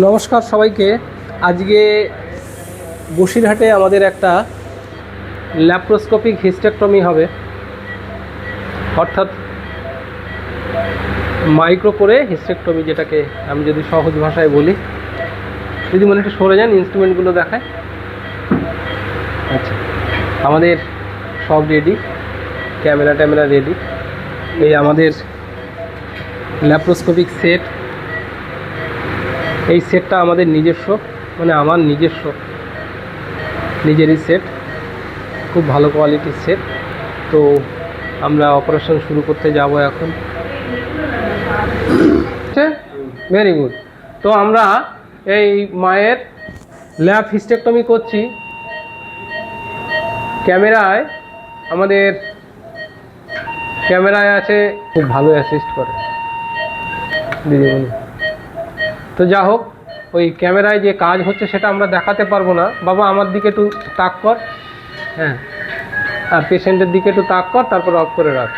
নমস্কার সবাইকে। আজকে বসিরহাটে আমাদের একটা ল্যাপ্রোস্কোপিক হিস্টেক্টমি হবে, অর্থাৎ মাইক্রো করে হিস্টেক্টমি, যেটাকে আমি যদি সহজ ভাষায় বলি। যদি মনে একটু সরে যান, ইনস্ট্রুমেন্টগুলো দেখায়। আচ্ছা, আমাদের সব রেডি, ক্যামেরা রেডি। এই আমাদের ল্যাপ্রোস্কোপিক সেট। এই সেটটা আমাদের নিজস্ব, মানে আমার নিজেরই সেট, খুব ভালো কোয়ালিটির সেট। তো আমরা অপারেশন শুরু করতে যাব এখন। Very good. তো আমরা এই মায়ের ল্যাপ হিস্টেক্টমি করছি। ক্যামেরায় আছে, খুব ভালো অ্যাসিস্ট করে দিদিমণি। তো যা হোক, ওই ক্যামেরায় যে কাজ হচ্ছে সেটা আমরা দেখাতে পারবো না। বাবা আমার দিকে একটু তাক কর, হ্যাঁ, আর পেশেন্টের দিকে একটু তাক কর, তারপর অফ করে রাখ।